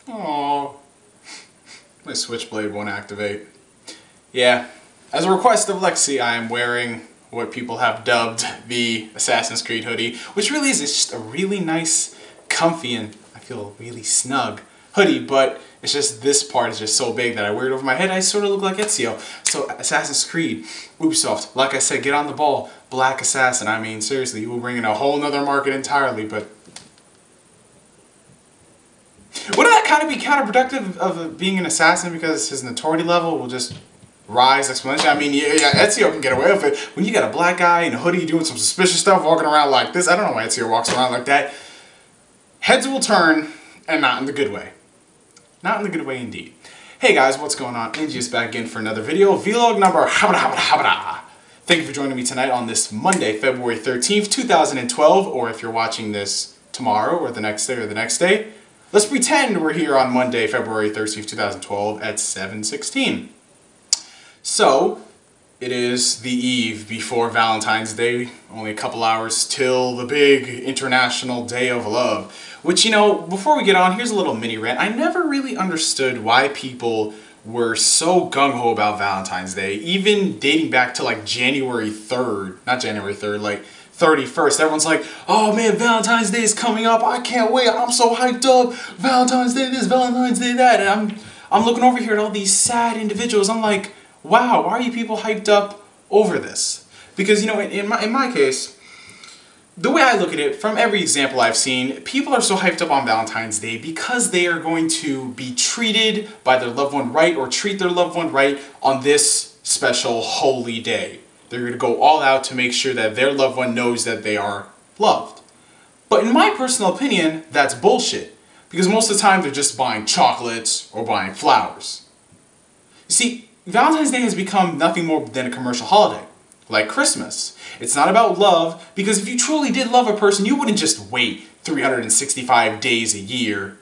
Aww. My switchblade won't activate. Yeah, as a request of Lexi, I am wearing what people have dubbed the Assassin's Creed hoodie, which really is just a really nice, comfy, and I feel really snug hoodie, but it's just this part is just so big that I wear it over my head. I sort of look like Ezio. So Assassin's Creed, Ubisoft, like I said, get on the ball. Black Assassin, I mean, seriously, you will bring in a whole nother market entirely, but wouldn't that kind of be counterproductive of being an assassin because his notoriety level will just rise exponentially? I mean, yeah, Ezio can get away with it. When you got a black guy in a hoodie doing some suspicious stuff, walking around like this, I don't know why Ezio walks around like that. Heads will turn, and not in the good way. Not in the good way indeed. Hey guys, what's going on? NGS back again for another video. Vlog number Thank you for joining me tonight on this Monday, February 13th, 2012, or if you're watching this tomorrow or the next day, let's pretend we're here on Monday, February 13th, 2012 at 7:16. So, it is the eve before Valentine's Day, only a couple hours till the big International Day of Love. Which, you know, before we get on, here's a little mini rant. I never really understood why people were so gung-ho about Valentine's Day, even dating back to like January 3rd, not January 3rd, like 31st. Everyone's like, oh man, Valentine's Day is coming up, I can't wait, I'm so hyped up, Valentine's Day this, Valentine's Day that, and I'm looking over here at all these sad individuals. I'm like, wow, why are you people hyped up over this? Because, you know, in my case, the way I look at it, from every example I've seen, people are so hyped up on Valentine's Day because they are going to be treated by their loved one right, or treat their loved one right on this special holy day. They're going to go all out to make sure that their loved one knows that they are loved. But in my personal opinion, that's bullshit. Because most of the time they're just buying chocolates or buying flowers. You see, Valentine's Day has become nothing more than a commercial holiday, like Christmas. It's not about love, because if you truly did love a person, you wouldn't just wait 365 days a year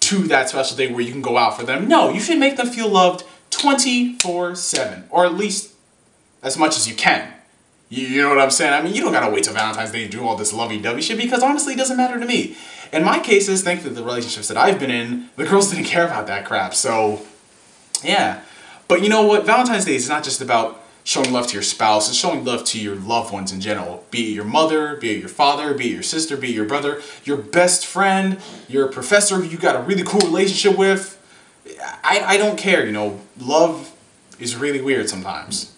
to that special day where you can go out for them. No, you should make them feel loved 24/7, or at least as much as you can. You know what I'm saying? I mean, you don't gotta wait till Valentine's Day to do all this lovey-dovey shit, because honestly, it doesn't matter to me. In my cases, thankfully the relationships that I've been in, the girls didn't care about that crap, so yeah. But you know what? Valentine's Day is not just about showing love to your spouse, it's showing love to your loved ones in general. Be it your mother, be it your father, be it your sister, be it your brother, your best friend, your professor who you got a really cool relationship with. I don't care, you know. Love is really weird sometimes.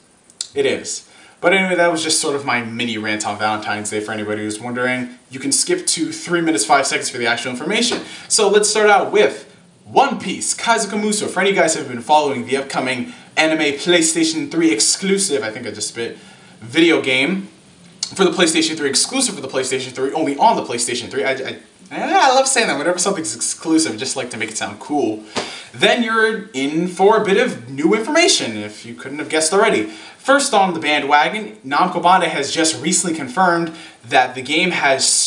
It is. But anyway, that was just sort of my mini rant on Valentine's Day for anybody who's wondering. You can skip to 3 minutes 5 seconds for the actual information. So let's start out with One Piece, Kaizoku Musou. For any of you guys who have been following the upcoming anime PlayStation 3 exclusive, I think I just spit, video game for the PlayStation 3, exclusive for the PlayStation 3, only on the PlayStation 3. I love saying that, whenever something's exclusive, I just like to make it sound cool. Then you're in for a bit of new information, if you couldn't have guessed already. First on the bandwagon, Namco Bandai has just recently confirmed that the game has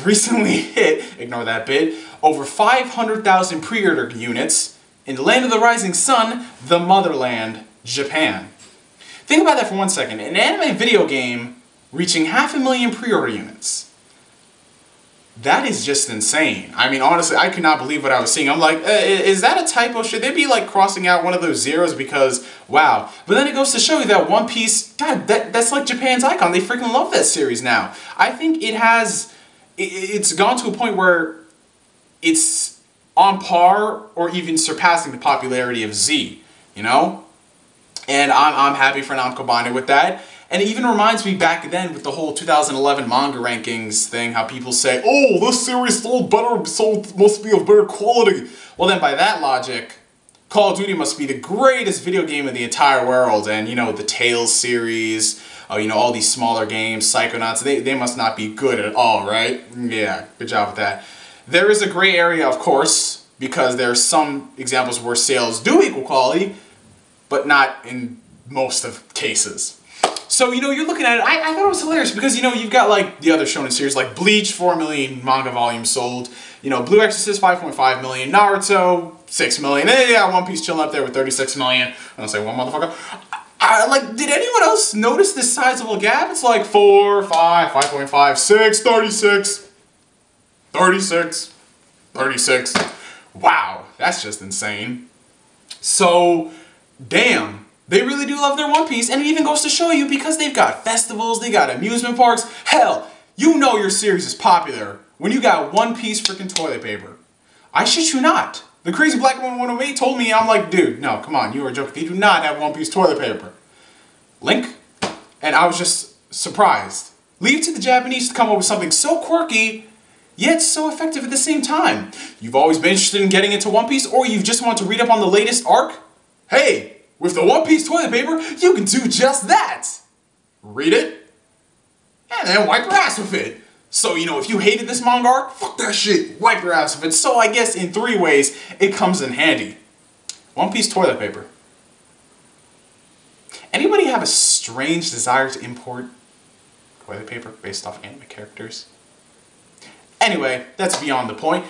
recently hit, ignore that bit, over 500,000 pre-order units in the land of the rising sun, the motherland, Japan. Think about that for 1 second. An anime video game reaching 500,000 pre-order units. That is just insane. I mean, honestly, I could not believe what I was seeing. I'm like, is that a typo? Should they be like crossing out one of those zeros because, wow. But then it goes to show you that One Piece, God, that's like Japan's icon. They freaking love that series now. I think it's gone to a point where it's on par or even surpassing the popularity of Z, you know? And I'm happy for Namco Bandai with that. And it even reminds me back then with the whole 2011 manga rankings thing, how people say, oh, this series sold better, so it must be of better quality. Well then, by that logic, Call of Duty must be the greatest video game in the entire world. And, you know, the Tales series, you know, all these smaller games, Psychonauts, they must not be good at all, right? Yeah, good job with that. There is a gray area, of course, because there are some examples where sales do equal quality, but not in most of cases. So, you know, you're looking at it, I thought it was hilarious because, you know, you've got like the other shonen series like Bleach, 4 million manga volumes sold, you know, Blue Exorcist, 5.5 million, Naruto, 6 million, and yeah, One Piece chilling up there with 36 million. I don't say one motherfucker. Like, did anyone else notice this sizable gap? It's like 4, 5, 5.5, 6, 36, 36, 36. Wow, that's just insane. So, damn, they really do love their One Piece, and it even goes to show you because they've got festivals, they got amusement parks. Hell, you know your series is popular when you got One Piece freaking toilet paper. I shit you not. The crazy black woman 108 told me, I'm like, dude, no, come on, you are joking. They do not have One Piece toilet paper. Link? And I was just surprised. Leave it to the Japanese to come up with something so quirky, yet so effective at the same time. You've always been interested in getting into One Piece, or you just want to read up on the latest arc? Hey, with the One Piece toilet paper, you can do just that. Read it, and then wipe your ass with it. So, you know, if you hated this manga arc, fuck that shit, wipe your ass with it. So I guess in 3 ways, it comes in handy. One Piece toilet paper. Anybody have a strange desire to import toilet paper based off anime characters? Anyway, that's beyond the point.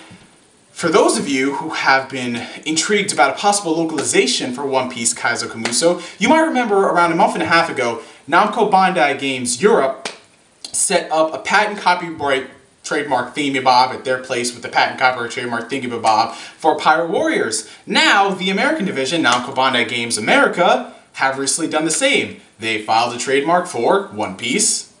For those of you who have been intrigued about a possible localization for One Piece Kaizoku Musou, you might remember around a month and a half ago, Namco Bandai Games Europe set up a patent copyright trademark thingamabob at their place with the patent copyright trademark thingamabob for Pirate Warriors. Now, the American division, Namco Bandai Games America, have recently done the same. They filed a trademark for One Piece.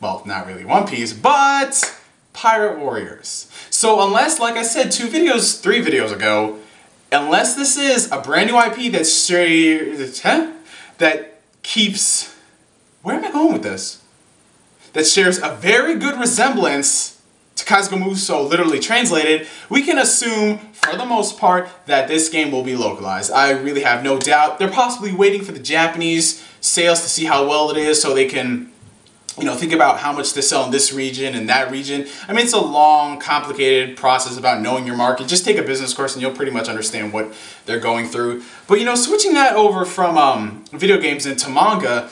Well, not really One Piece, but Pirate Warriors. So unless, like I said 3 videos ago, unless this is a brand new IP that's that keeps, where am I going with this? That shares a very good resemblance to Kaizoku Musou, literally translated, we can assume, for the most part, that this game will be localized. I really have no doubt. They're possibly waiting for the Japanese sales to see how well it is so they can, you know, think about how much they sell in this region and that region. I mean, it's a long, complicated process about knowing your market. Just take a business course and you'll pretty much understand what they're going through. But, you know, switching that over from video games into manga,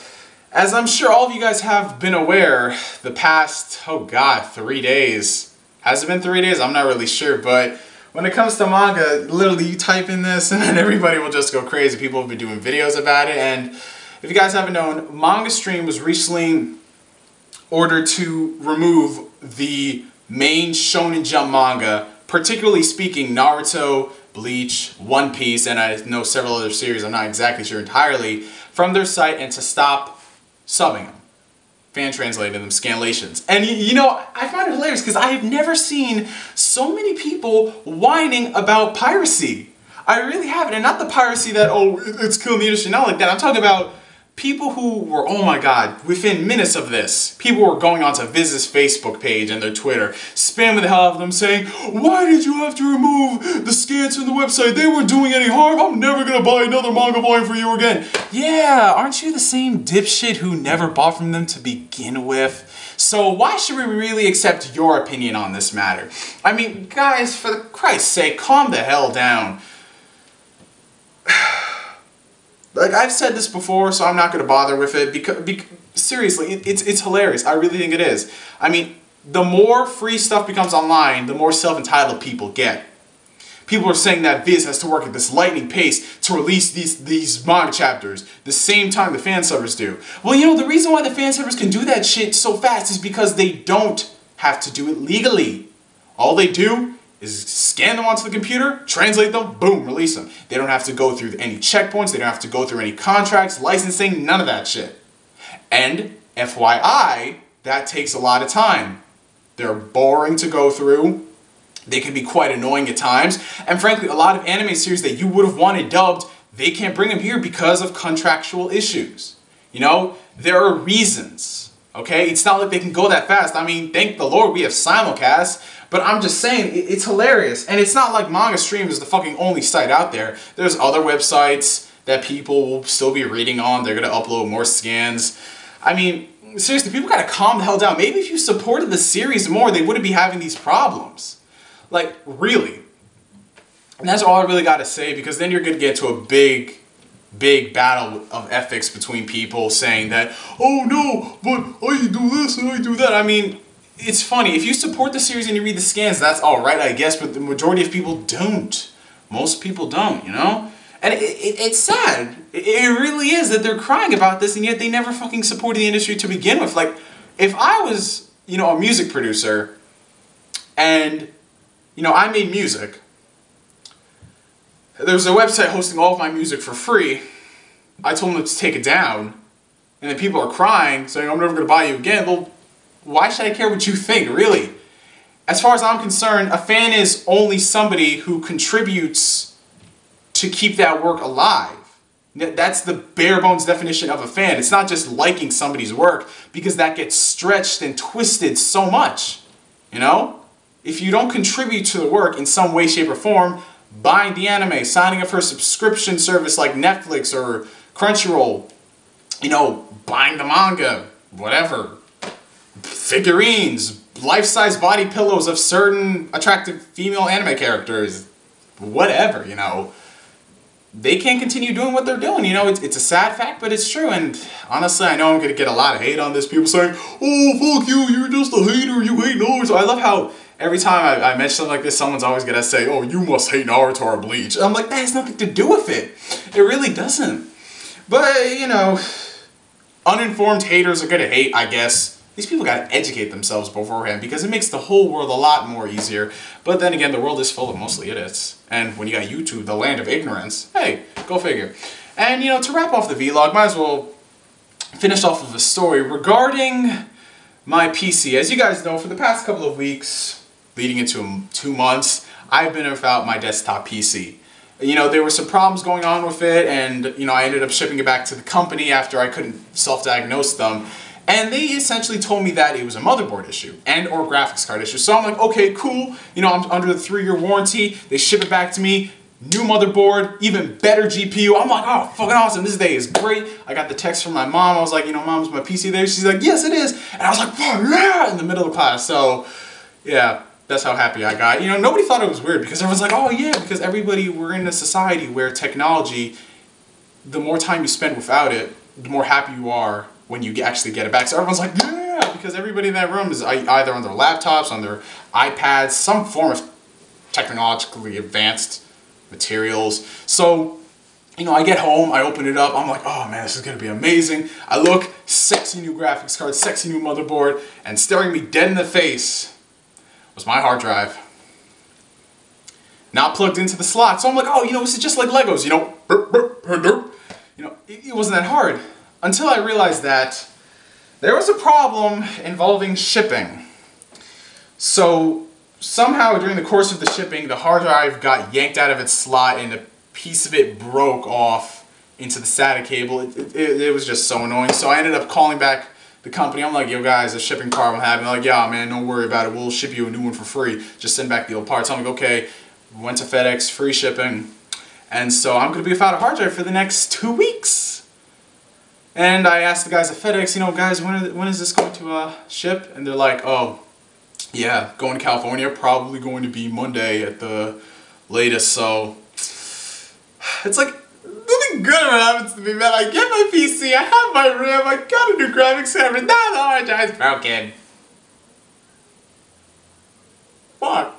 as I'm sure all of you guys have been aware, the past, 3 days. Has it been 3 days? I'm not really sure, but when it comes to manga, literally you type in this and then everybody will just go crazy. People have been doing videos about it, and if you guys haven't known, MangaStream was recently ordered to remove the main Shonen Jump manga, particularly speaking Naruto, Bleach, One Piece, and I know several other series, I'm not exactly sure entirely, from their site and to stop subbing them, fan translating them, scanlations. And you know, I find it hilarious because I have never seen so many people whining about piracy. I really haven't, and not the piracy that, oh, it's killing the industry, not like that. I'm talking about people who were, oh my god, within minutes of this, people were going onto Viz's Facebook page and their Twitter, spamming the hell out of them saying, why did you have to remove the scans from the website? They weren't doing any harm. I'm never gonna buy another manga volume for you again. Yeah, aren't you the same dipshit who never bought from them to begin with? So why should we really accept your opinion on this matter? I mean, guys, for Christ's sake, calm the hell down. Like, I've said this before, so I'm not going to bother with it, because seriously, it's hilarious. I really think it is. I mean, the more free stuff becomes online, the more self-entitled people get. People are saying that Viz has to work at this lightning pace to release these manga chapters the same time the fan subbers do. Well, you know, the reason why the fan subbers can do that shit so fast is because they don't have to do it legally. All they do is scan them onto the computer, translate them, boom, release them. They don't have to go through any checkpoints, they don't have to go through any contracts, licensing, none of that shit. And FYI, that takes a lot of time. They're boring to go through, they can be quite annoying at times, and frankly, a lot of anime series that you would have wanted dubbed, they can't bring them here because of contractual issues. You know, there are reasons, okay? It's not like they can go that fast. I mean, thank the Lord we have simulcasts. But I'm just saying, it's hilarious. And it's not like MangaStream is the fucking only site out there. There's other websites that people will still be reading on. They're going to upload more scans. I mean, seriously, people got to calm the hell down. Maybe if you supported the series more, they wouldn't be having these problems. Like, really. And that's all I really got to say, because then you're going to get to a big battle of ethics between people saying that, oh no, but I do this and I do that. I mean, it's funny, if you support the series and you read the scans, that's alright, I guess, but the majority of people don't. Most people don't, you know? And it's sad. It really is that they're crying about this, and yet they never fucking supported the industry to begin with. Like, if I was, you know, a music producer, and, you know, I made music, there was a website hosting all of my music for free, I told them to take it down, and then people are crying, saying, I'm never going to buy you again. Well, why should I care what you think, really? As far as I'm concerned, a fan is only somebody who contributes to keep that work alive. That's the bare bones definition of a fan. It's not just liking somebody's work, because that gets stretched and twisted so much, you know? If you don't contribute to the work in some way, shape, or form, buying the anime, signing up for a subscription service like Netflix or Crunchyroll, you know, buying the manga, whatever, figurines, life-size body pillows of certain attractive female anime characters, whatever, you know, they can't continue doing what they're doing. You know, it's a sad fact, but it's true. And honestly, I know I'm going to get a lot of hate on this. People saying, oh, fuck you, you're just a hater, you hate Naruto. So I love how every time I mention something like this, someone's always going to say, oh, you must hate Naruto or Bleach. I'm like, that has nothing to do with it. It really doesn't. But, you know, uninformed haters are going to hate, I guess. These people got to educate themselves beforehand, because it makes the whole world a lot more easier. But then again, the world is full of mostly idiots. And when you got YouTube, the land of ignorance, hey, go figure. And, you know, to wrap off the vlog, might as well finish off with a story regarding my PC. As you guys know, for the past couple of weeks, leading into 2 months, I've been without my desktop PC. You know, there were some problems going on with it, and, you know, I ended up shipping it back to the company after I couldn't self-diagnose them. And they essentially told me that it was a motherboard issue and or graphics card issue. So I'm like, okay, cool. You know, I'm under the 3-year warranty. They ship it back to me. New motherboard, even better GPU. I'm like, oh, fucking awesome. This day is great. I got the text from my mom. I was like, you know, Mom, is my PC there? She's like, yes, it is. And I was like, fuck yeah, in the middle of class. So, yeah, that's how happy I got. You know, nobody thought it was weird, because everyone's like, oh, yeah, because everybody, we're in a society where technology, the more time you spend without it, the more happy you are when you actually get it back. So everyone's like, yeah, because everybody in that room is either on their laptops, on their iPads, some form of technologically advanced materials. So, you know, I get home, I open it up, I'm like, oh man, this is gonna be amazing. I look, sexy new graphics card, sexy new motherboard, and staring me dead in the face was my hard drive. Not plugged into the slot. So I'm like, oh, you know, this is just like Legos, you know, burp, burp, burp, burp. You know, it wasn't that hard. Until I realized that there was a problem involving shipping. So somehow during the course of the shipping, the hard drive got yanked out of its slot and a piece of it broke off into the SATA cable. It was just so annoying. So I ended up calling back the company. I'm like, yo guys, a shipping problem happened. They're like, yeah man, don't worry about it. We'll ship you a new one for free. Just send back the old parts. I'm like, okay. Went to FedEx, free shipping. And so I'm going to be without a hard drive for the next 2 weeks. And I asked the guys at FedEx, you know, guys, when is this going to ship? And they're like, oh, yeah, going to California, probably going to be Monday at the latest. So it's like, nothing good ever happens to me, man. I get my PC, I have my RAM, I got a new graphics card, but now the hard drive's broken. Fuck.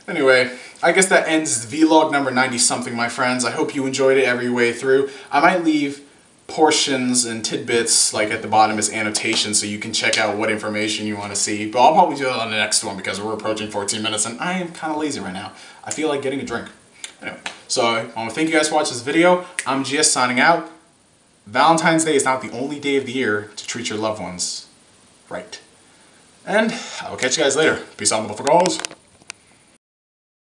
Anyway, I guess that ends vlog number 90-something, my friends. I hope you enjoyed it every way through. I might leave portions and tidbits like at the bottom as annotations so you can check out what information you want to see. But I'll probably do that on the next one because we're approaching 14 minutes and I am kind of lazy right now. I feel like getting a drink. Anyway, so I want to thank you guys for watching this video. I'm NGS signing out. Valentine's Day is not the only day of the year to treat your loved ones right. And I will catch you guys later. Peace out, motherfuckers.